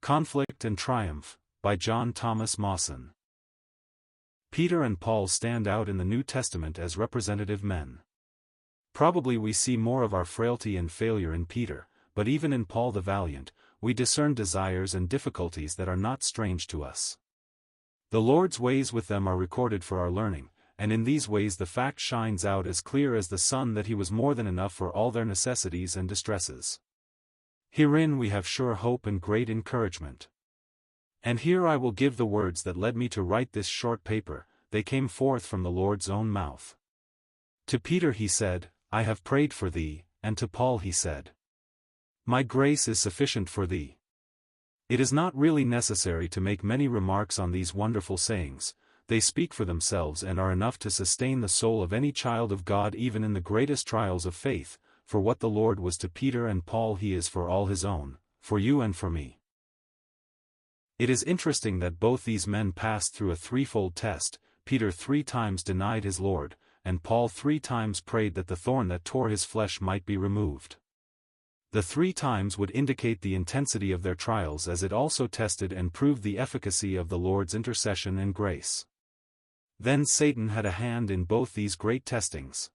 Conflict and Triumph, by John Thomas Mawson. Peter and Paul stand out in the New Testament as representative men. Probably we see more of our frailty and failure in Peter, but even in Paul the Valiant, we discern desires and difficulties that are not strange to us. The Lord's ways with them are recorded for our learning, and in these ways the fact shines out as clear as the sun that he was more than enough for all their necessities and distresses. Herein we have sure hope and great encouragement. And here I will give the words that led me to write this short paper, they came forth from the Lord's own mouth. To Peter he said, I have prayed for thee, and to Paul he said, My grace is sufficient for thee. It is not really necessary to make many remarks on these wonderful sayings, they speak for themselves and are enough to sustain the soul of any child of God even in the greatest trials of faith, for what the Lord was to Peter and Paul he is for all his own, for you and for me. It is interesting that both these men passed through a threefold test. Peter 3 times denied his Lord, and Paul 3 times prayed that the thorn that tore his flesh might be removed. The 3 times would indicate the intensity of their trials as it also tested and proved the efficacy of the Lord's intercession and grace. Then Satan had a hand in both these great testings.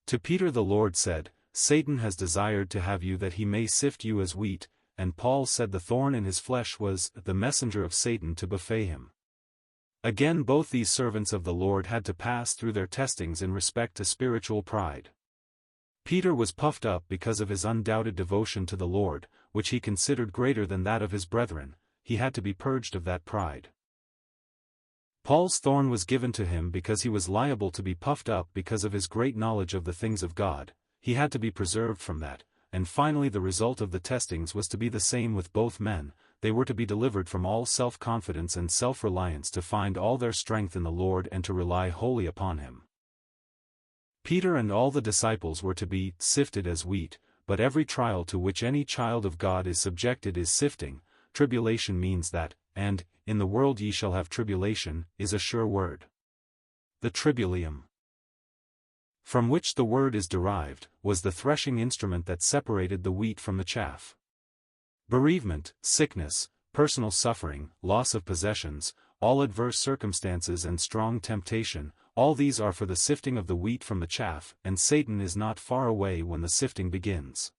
To Peter the Lord said, Satan has desired to have you that he may sift you as wheat, and Paul said the thorn in his flesh was the messenger of Satan to buffet him. Again both these servants of the Lord had to pass through their testings in respect to spiritual pride. Peter was puffed up because of his undoubted devotion to the Lord, which he considered greater than that of his brethren. He had to be purged of that pride. Paul's thorn was given to him because he was liable to be puffed up because of his great knowledge of the things of God. He had to be preserved from that, and finally the result of the testings was to be the same with both men. They were to be delivered from all self-confidence and self-reliance to find all their strength in the Lord and to rely wholly upon Him. Peter and all the disciples were to be sifted as wheat, but every trial to which any child of God is subjected is sifting. Tribulation means that, and, in the world ye shall have tribulation, is a sure word. The tribulium, from which the word is derived, was the threshing instrument that separated the wheat from the chaff. Bereavement, sickness, personal suffering, loss of possessions, all adverse circumstances and strong temptation, all these are for the sifting of the wheat from the chaff, and Satan is not far away when the sifting begins.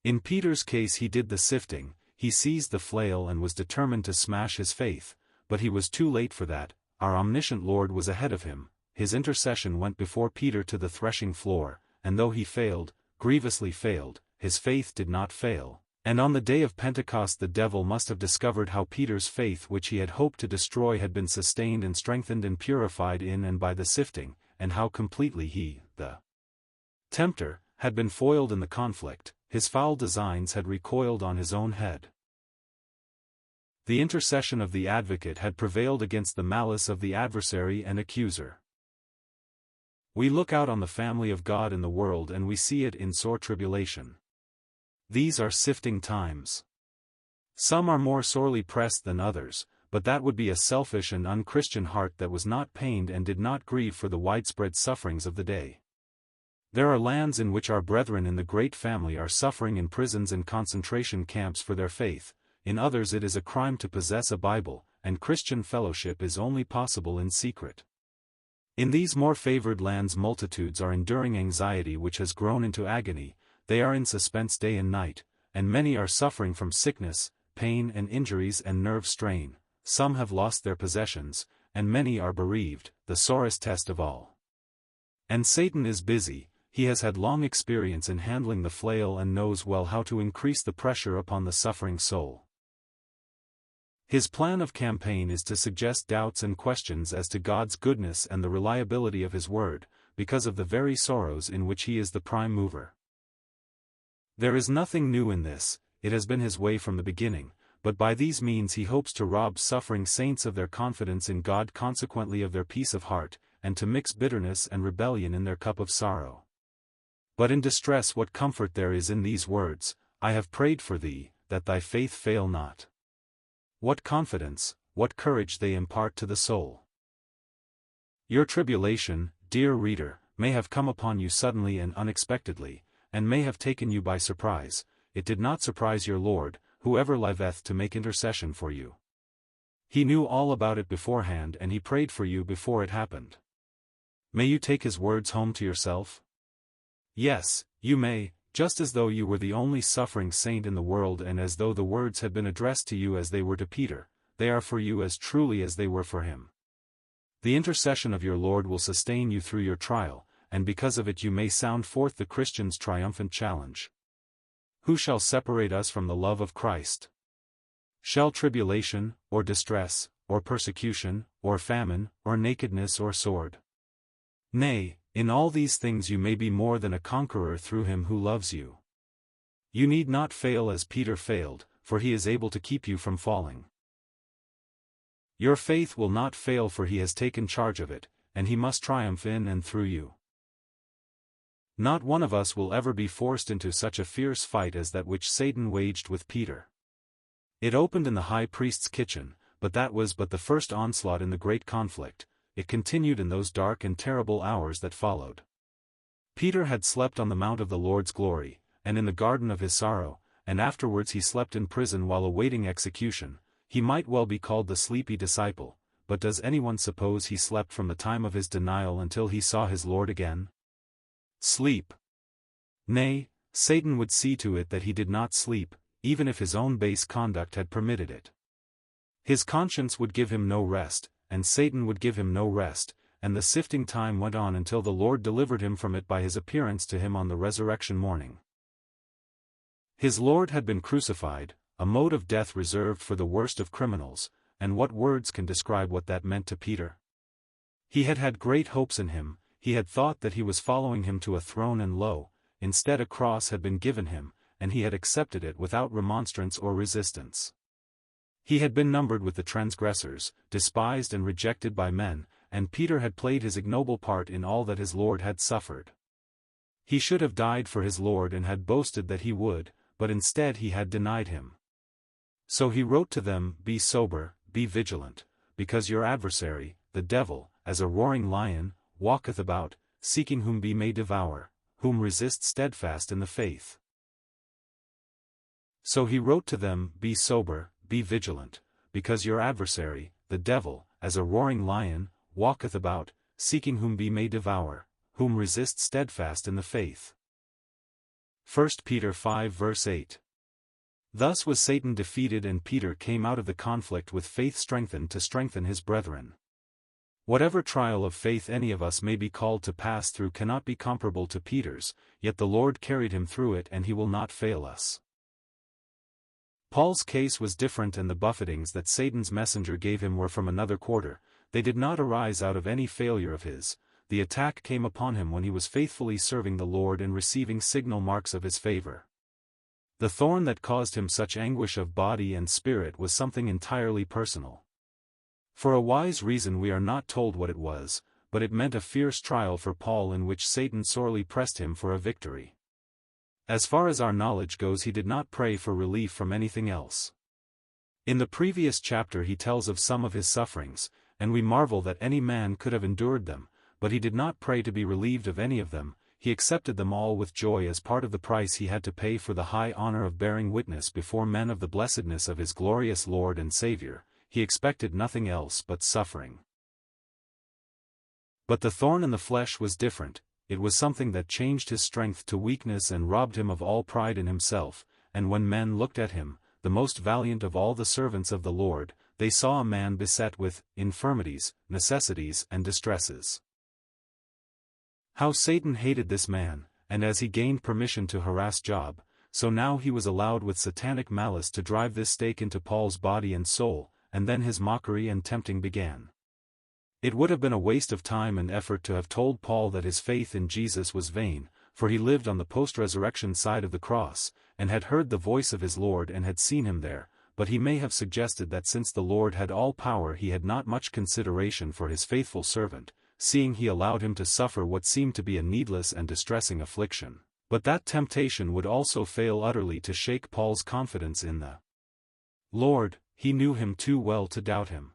In Peter's case he did the sifting, he seized the flail and was determined to smash his faith, but he was too late for that. Our omniscient Lord was ahead of him. His intercession went before Peter to the threshing floor, and though he failed, grievously failed, his faith did not fail. And on the day of Pentecost the devil must have discovered how Peter's faith which he had hoped to destroy had been sustained and strengthened and purified in and by the sifting, and how completely he, the tempter, had been foiled in the conflict. His foul designs had recoiled on his own head. The intercession of the advocate had prevailed against the malice of the adversary and accuser. We look out on the family of God in the world and we see it in sore tribulation. These are sifting times. Some are more sorely pressed than others, but that would be a selfish and unchristian heart that was not pained and did not grieve for the widespread sufferings of the day. There are lands in which our brethren in the great family are suffering in prisons and concentration camps for their faith. In others it is a crime to possess a Bible, and Christian fellowship is only possible in secret. In these more favored lands multitudes are enduring anxiety which has grown into agony. They are in suspense day and night, and many are suffering from sickness, pain and injuries and nerve strain. Some have lost their possessions, and many are bereaved, the sorest test of all. And Satan is busy. He has had long experience in handling the flail and knows well how to increase the pressure upon the suffering soul. His plan of campaign is to suggest doubts and questions as to God's goodness and the reliability of His word, because of the very sorrows in which he is the prime mover. There is nothing new in this, it has been his way from the beginning, but by these means he hopes to rob suffering saints of their confidence in God, consequently of their peace of heart, and to mix bitterness and rebellion in their cup of sorrow. But in distress what comfort there is in these words, I have prayed for thee, that thy faith fail not. What confidence, what courage they impart to the soul. Your tribulation, dear reader, may have come upon you suddenly and unexpectedly, and may have taken you by surprise. It did not surprise your Lord, who whoever liveth to make intercession for you. He knew all about it beforehand and he prayed for you before it happened. May you take his words home to yourself? Yes, you may, just as though you were the only suffering saint in the world and as though the words had been addressed to you as they were to Peter, they are for you as truly as they were for him. The intercession of your Lord will sustain you through your trial, and because of it you may sound forth the Christian's triumphant challenge. Who shall separate us from the love of Christ? Shall tribulation, or distress, or persecution, or famine, or nakedness or sword? Nay, in all these things you may be more than a conqueror through him who loves you. You need not fail as Peter failed, for he is able to keep you from falling. Your faith will not fail for he has taken charge of it, and he must triumph in and through you. Not one of us will ever be forced into such a fierce fight as that which Satan waged with Peter. It opened in the high priest's kitchen, but that was but the first onslaught in the great conflict. It continued in those dark and terrible hours that followed. Peter had slept on the mount of the Lord's glory, and in the garden of his sorrow, and afterwards he slept in prison while awaiting execution. He might well be called the sleepy disciple, but does anyone suppose he slept from the time of his denial until he saw his Lord again? Sleep? Nay, Satan would see to it that he did not sleep, even if his own base conduct had permitted it. His conscience would give him no rest, and Satan would give him no rest, and the sifting time went on until the Lord delivered him from it by his appearance to him on the resurrection morning. His Lord had been crucified, a mode of death reserved for the worst of criminals, and what words can describe what that meant to Peter? He had had great hopes in him, he had thought that he was following him to a throne and lo, instead a cross had been given him, and he had accepted it without remonstrance or resistance. He had been numbered with the transgressors, despised and rejected by men, and Peter had played his ignoble part in all that his Lord had suffered. He should have died for his Lord and had boasted that he would, but instead he had denied him. So he wrote to them, "Be sober, be vigilant, because your adversary, the devil, as a roaring lion, walketh about, seeking whom he may devour, whom resist steadfast in the faith." So he wrote to them, "Be sober, be vigilant, because your adversary, the devil, as a roaring lion, walketh about, seeking whom he may devour, whom resist steadfast in the faith." 1 Peter 5 verse 8. Thus was Satan defeated and Peter came out of the conflict with faith strengthened to strengthen his brethren. Whatever trial of faith any of us may be called to pass through cannot be comparable to Peter's, yet the Lord carried him through it and he will not fail us. Paul's case was different and the buffetings that Satan's messenger gave him were from another quarter. They did not arise out of any failure of his. The attack came upon him when he was faithfully serving the Lord and receiving signal marks of his favor. The thorn that caused him such anguish of body and spirit was something entirely personal. For a wise reason we are not told what it was, but it meant a fierce trial for Paul in which Satan sorely pressed him for a victory. As far as our knowledge goes, he did not pray for relief from anything else. In the previous chapter he tells of some of his sufferings, and we marvel that any man could have endured them, but he did not pray to be relieved of any of them. He accepted them all with joy as part of the price he had to pay for the high honor of bearing witness before men of the blessedness of his glorious Lord and Savior. He expected nothing else but suffering. But the thorn in the flesh was different. It was something that changed his strength to weakness and robbed him of all pride in himself, and when men looked at him, the most valiant of all the servants of the Lord, they saw a man beset with infirmities, necessities and distresses. How Satan hated this man, and as he gained permission to harass Job, so now he was allowed with satanic malice to drive this stake into Paul's body and soul, and then his mockery and tempting began. It would have been a waste of time and effort to have told Paul that his faith in Jesus was vain, for he lived on the post-resurrection side of the cross, and had heard the voice of his Lord and had seen him there, but he may have suggested that since the Lord had all power he had not much consideration for his faithful servant, seeing he allowed him to suffer what seemed to be a needless and distressing affliction. But that temptation would also fail utterly to shake Paul's confidence in the Lord. He knew him too well to doubt him.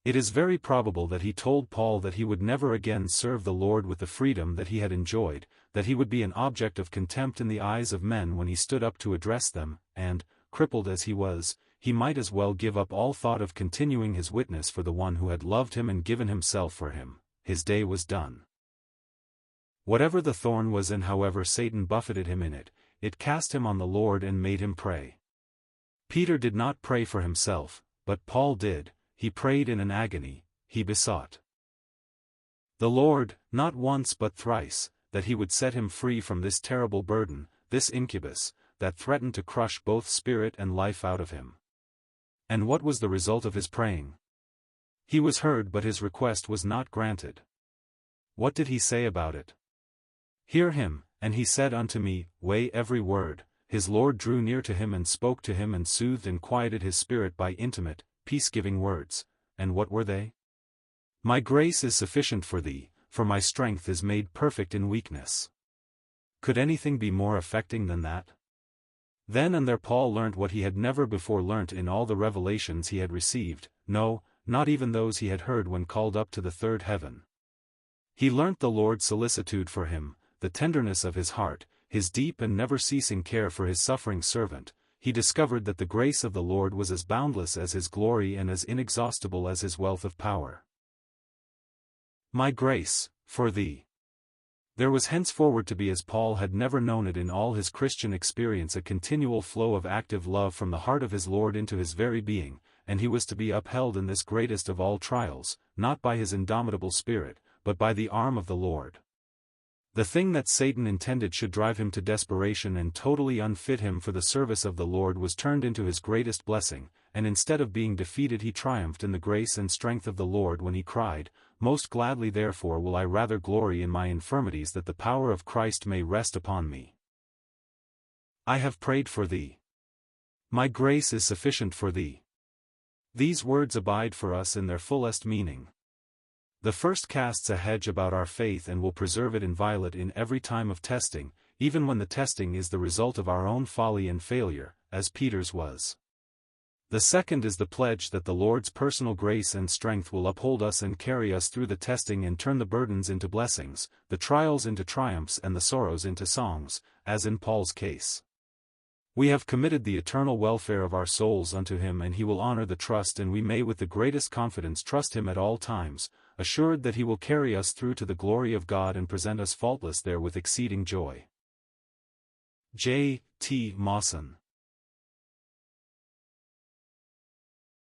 It is very probable that he told Paul that he would never again serve the Lord with the freedom that he had enjoyed, that he would be an object of contempt in the eyes of men when he stood up to address them, and, crippled as he was, he might as well give up all thought of continuing his witness for the one who had loved him and given himself for him. His day was done. Whatever the thorn was and however Satan buffeted him in it, it cast him on the Lord and made him pray. Peter did not pray for himself, but Paul did. He prayed in an agony, he besought the Lord, not once but thrice, that he would set him free from this terrible burden, this incubus, that threatened to crush both spirit and life out of him. And what was the result of his praying? He was heard, but his request was not granted. What did he say about it? Hear him, and he said unto me, weigh every word. His Lord drew near to him and spoke to him and soothed and quieted his spirit by intimate, peace-giving words. And what were they? My grace is sufficient for thee, for my strength is made perfect in weakness. Could anything be more affecting than that? Then and there Paul learnt what he had never before learnt in all the revelations he had received, no, not even those he had heard when called up to the third heaven. He learnt the Lord's solicitude for him, the tenderness of his heart, his deep and never-ceasing care for his suffering servant. He discovered that the grace of the Lord was as boundless as his glory and as inexhaustible as his wealth of power. My grace, for thee. There was henceforward to be, as Paul had never known it in all his Christian experience, a continual flow of active love from the heart of his Lord into his very being, and he was to be upheld in this greatest of all trials, not by his indomitable spirit, but by the arm of the Lord. The thing that Satan intended should drive him to desperation and totally unfit him for the service of the Lord was turned into his greatest blessing, and instead of being defeated he triumphed in the grace and strength of the Lord when he cried, Most gladly therefore will I rather glory in my infirmities, that the power of Christ may rest upon me. I have prayed for thee. My grace is sufficient for thee. These words abide for us in their fullest meaning. The first casts a hedge about our faith and will preserve it inviolate in every time of testing, even when the testing is the result of our own folly and failure, as Peter's was. The second is the pledge that the Lord's personal grace and strength will uphold us and carry us through the testing and turn the burdens into blessings, the trials into triumphs and the sorrows into songs, as in Paul's case. We have committed the eternal welfare of our souls unto him, and he will honor the trust, and we may with the greatest confidence trust him at all times, assured that he will carry us through to the glory of God and present us faultless there with exceeding joy. J. T. Mawson.